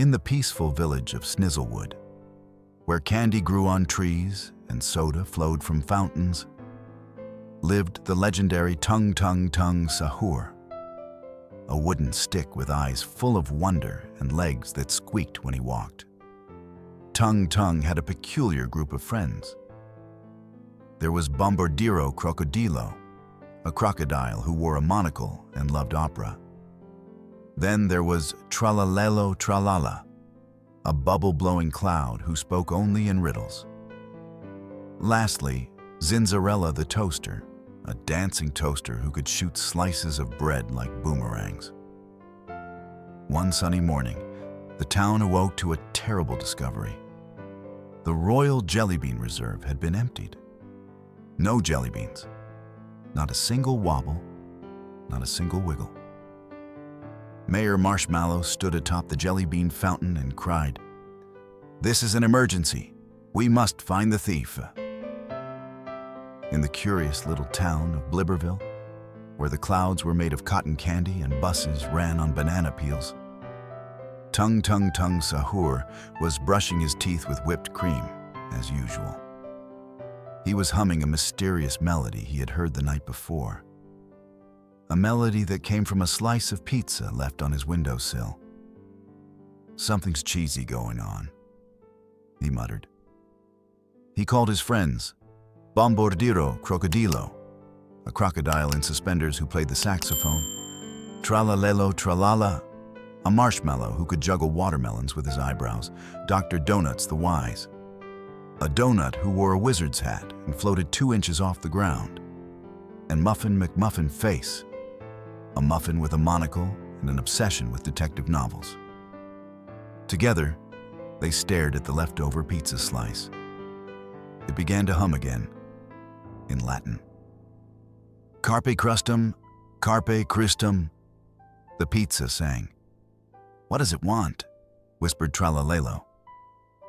In the peaceful village of Snizzlewood, where candy grew on trees and soda flowed from fountains, lived the legendary Tung Tung Tung Sakhure, a wooden stick with eyes full of wonder and legs that squeaked when he walked. Tung Tung had a peculiar group of friends. There was Bomboidiro Crocodilo, a crocodile who wore a monocle and loved opera. Then there was Tralaleo Tralala, a bubble-blowing cloud who spoke only in riddles. Lastly, Zinzarella the toaster, a dancing toaster who could shoot slices of bread like boomerangs. One sunny morning, the town awoke to a terrible discovery. The Royal Jellybean Reserve had been emptied. No jellybeans. Not a single wobble, not a single wiggle. Mayor Marshmallow stood atop the jellybean fountain and cried, "This is an emergency. We must find the thief." In the curious little town of Blibberville, where the clouds were made of cotton candy and buses ran on banana peels, Tung Tung Tung Sakhure was brushing his teeth with whipped cream, as usual. He was humming a mysterious melody he had heard the night before. A melody that came from a slice of pizza left on his windowsill. "Something's cheesy going on," he muttered. He called his friends, Bomboidiro Crocodilo, a crocodile in suspenders who played the saxophone, Tralaleo Tralala, a marshmallow who could juggle watermelons with his eyebrows, Dr. Donuts the Wise, a donut who wore a wizard's hat and floated 2 inches off the ground, and Muffin McMuffin Face, a muffin with a monocle and an obsession with detective novels. Together, they stared at the leftover pizza slice. It began to hum again, in Latin. "Carpe crustum, carpe Christum," the pizza sang. "What does it want?" whispered Tralalelo.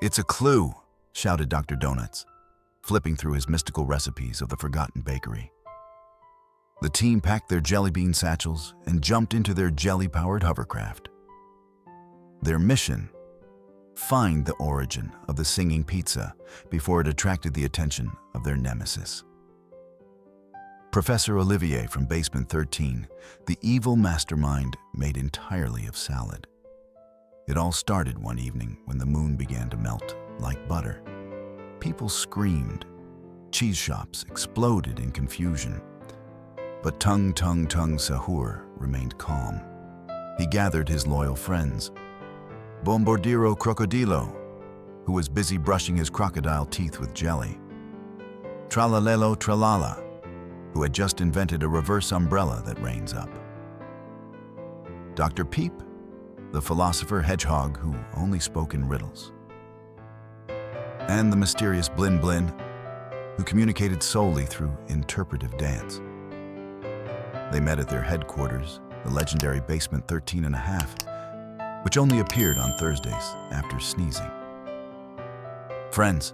"It's a clue," shouted Dr. Donuts, flipping through his mystical recipes of the forgotten bakery. The team packed their jelly bean satchels and jumped into their jelly-powered hovercraft. Their mission: find the origin of the singing pizza before it attracted the attention of their nemesis. Professor Olivier from Basement 13, the evil mastermind made entirely of salad. It all started one evening when the moon began to melt like butter. People screamed. Cheese shops exploded in confusion. But Tung Tung Tung Sakhure remained calm. He gathered his loyal friends. Bomboidiro Crocodilo, who was busy brushing his crocodile teeth with jelly. Tralaleo Tralala, who had just invented a reverse umbrella that rains up. Dr. Peep, the philosopher hedgehog who only spoke in riddles. And the mysterious Blin Blin, who communicated solely through interpretive dance. They met at their headquarters, the legendary Basement 13.5, which only appeared on Thursdays after sneezing. "Friends,"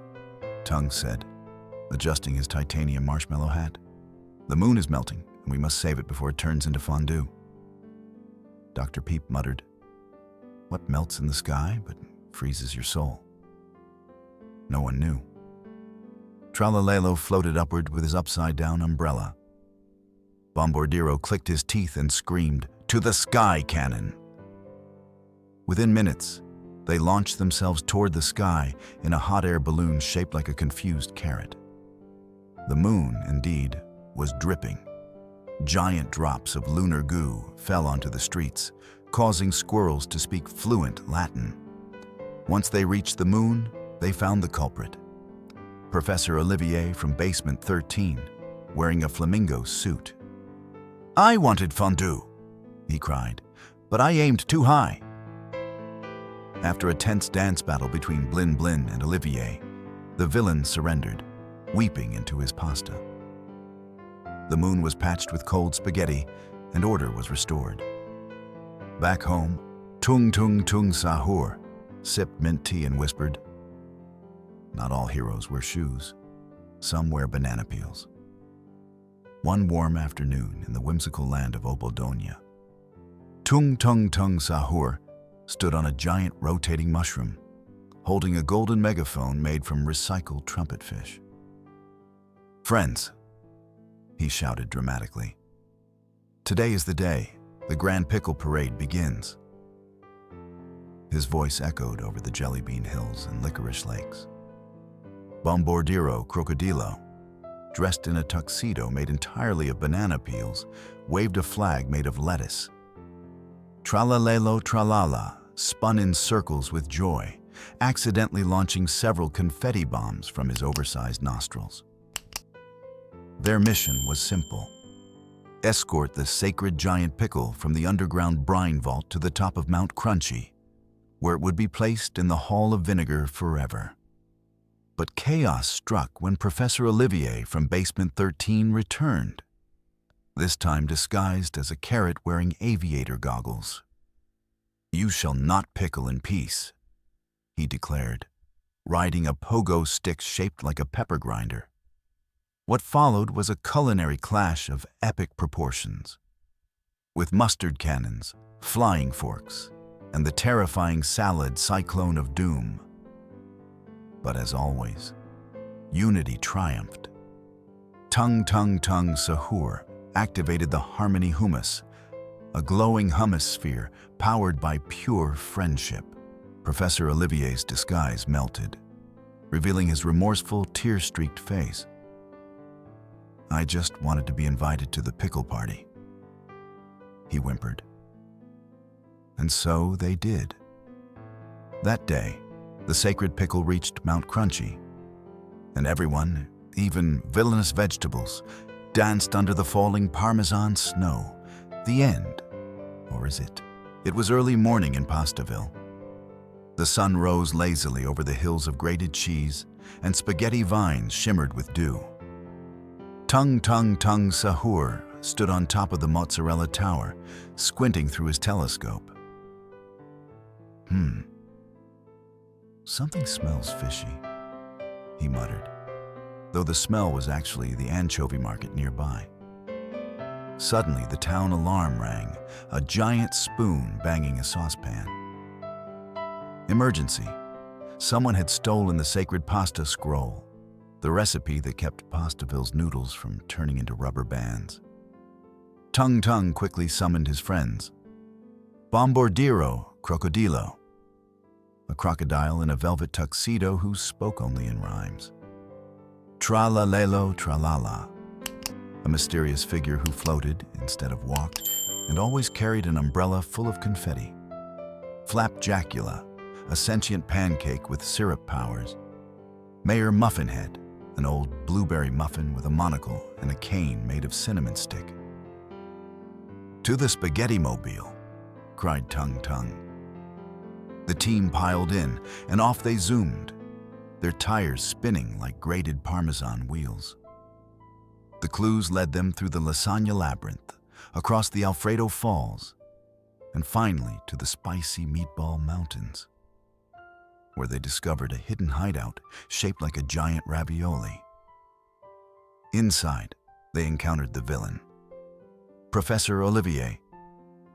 Tung said, adjusting his titanium marshmallow hat, "the moon is melting, and we must save it before it turns into fondue." Dr. Peep muttered, "What melts in the sky but freezes your soul?" No one knew. Tralalelo floated upward with his upside-down umbrella. Bomboidiro clicked his teeth and screamed, "To the sky, cannon!" Within minutes, they launched themselves toward the sky in a hot air balloon shaped like a confused carrot. The moon, indeed, was dripping. Giant drops of lunar goo fell onto the streets, causing squirrels to speak fluent Latin. Once they reached the moon, they found the culprit. Professor Olivier from Basement 13, wearing a flamingo suit. "I wanted fondue," he cried, "but I aimed too high." After a tense dance battle between Blin Blin and Olivier, the villain surrendered, weeping into his pasta. The moon was patched with cold spaghetti, and order was restored. Back home, Tung Tung Tung Sakhure sipped mint tea and whispered, "Not all heroes wear shoes. Some wear banana peels." One warm afternoon in the whimsical land of Obodonia, Tung Tung Tung Sakhure stood on a giant rotating mushroom, holding a golden megaphone made from recycled trumpet fish. "Friends," he shouted dramatically, "today is the day. The Grand Pickle Parade begins." His voice echoed over the jelly bean hills and licorice lakes. Bomboidiro Crocodilo, dressed in a tuxedo made entirely of banana peels, waved a flag made of lettuce. Tralaleo Tralala spun in circles with joy, accidentally launching several confetti bombs from his oversized nostrils. Their mission was simple: escort the sacred giant pickle from the underground brine vault to the top of Mount Crunchy, where it would be placed in the Hall of Vinegar forever. But chaos struck when Professor Olivier from Basement 13 returned, this time disguised as a carrot wearing aviator goggles. "You shall not pickle in peace," he declared, riding a pogo stick shaped like a pepper grinder. What followed was a culinary clash of epic proportions, with mustard cannons, flying forks, and the terrifying salad cyclone of doom. But as always, unity triumphed. Tung Tung Tung Sakhure activated the Harmony Hummus, a glowing hummus sphere powered by pure friendship. Professor Olivier's disguise melted, revealing his remorseful, tear-streaked face. "I just wanted to be invited to the pickle party," he whimpered. And so they did. That day, the sacred pickle reached Mount Crunchy, and everyone, even villainous vegetables, danced under the falling Parmesan snow. The end. Or is it? It was early morning in Pastaville. The sun rose lazily over the hills of grated cheese, and spaghetti vines shimmered with dew. Tung Tung Tung Sakhure stood on top of the mozzarella tower, squinting through his telescope. "Something smells fishy," he muttered, though the smell was actually the anchovy market nearby. Suddenly, the town alarm rang, a giant spoon banging a saucepan. Emergency. Someone had stolen the sacred pasta scroll, the recipe that kept Pastaville's noodles from turning into rubber bands. Tung Tung quickly summoned his friends. Bomboidiro Crocodilo, a crocodile in a velvet tuxedo who spoke only in rhymes. Tralaleo Tralala, a mysterious figure who floated instead of walked and always carried an umbrella full of confetti. Flapjacula, a sentient pancake with syrup powers. Mayor Muffinhead, an old blueberry muffin with a monocle and a cane made of cinnamon stick. "To the spaghetti mobile," cried Tung Tung. The team piled in, and off they zoomed, their tires spinning like grated Parmesan wheels. The clues led them through the lasagna labyrinth, across the Alfredo Falls, and finally to the spicy meatball mountains, where they discovered a hidden hideout shaped like a giant ravioli. Inside, they encountered the villain, Professor Olivier,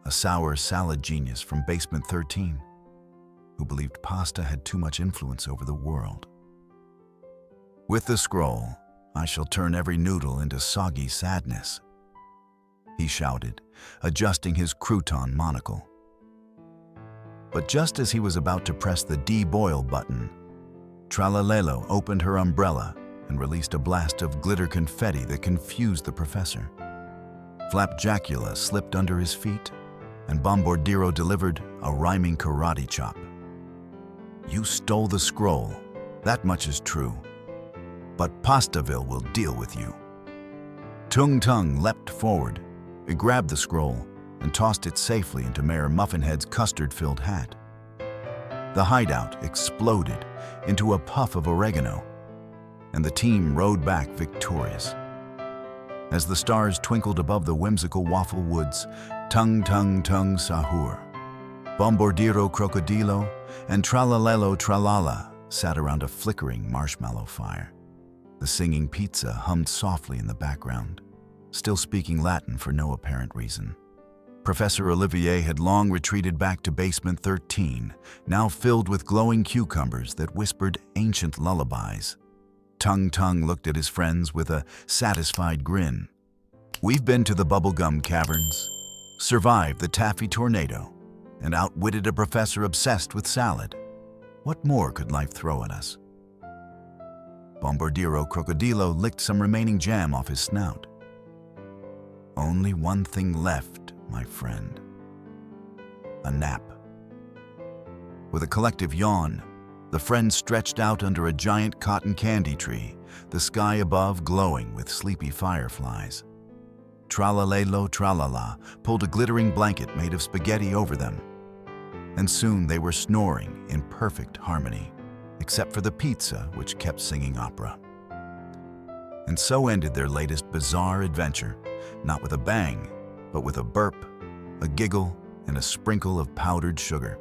a sour salad genius from Basement 13, who believed pasta had too much influence over the world. "With the scroll, I shall turn every noodle into soggy sadness," he shouted, adjusting his crouton monocle. But just as he was about to press the deboil button, Tralalelo opened her umbrella and released a blast of glitter confetti that confused the professor. Flapjacula slipped under his feet, and Bomboidiro delivered a rhyming karate chop. "You stole the scroll, that much is true. But Pastaville will deal with you." Tung Tung leapt forward, grabbed the scroll, and tossed it safely into Mayor Muffinhead's custard-filled hat. The hideout exploded into a puff of oregano, and the team rode back victorious. As the stars twinkled above the whimsical waffle woods, Tung Tung Tung Sakhure, Bomboidiro Crocodilo, and Tralaleo Tralala sat around a flickering marshmallow fire. The singing pizza hummed softly in the background, still speaking Latin for no apparent reason. Professor Olivier had long retreated back to basement 13, now filled with glowing cucumbers that whispered ancient lullabies. Tung Tung looked at his friends with a satisfied grin. We've been to the bubblegum caverns, survived the taffy tornado, and outwitted a professor obsessed with salad. What more could life throw at us? Bomboidiro Crocodilo licked some remaining jam off his snout. Only one thing left, my friend. A nap. With a collective yawn, the friends stretched out under a giant cotton candy tree, the sky above glowing with sleepy fireflies. Tralaleo Tralala pulled a glittering blanket made of spaghetti over them, and soon they were snoring in perfect harmony, except for the pizza which kept singing opera. And so ended their latest bizarre adventure, not with a bang, but with a burp, a giggle, and a sprinkle of powdered sugar.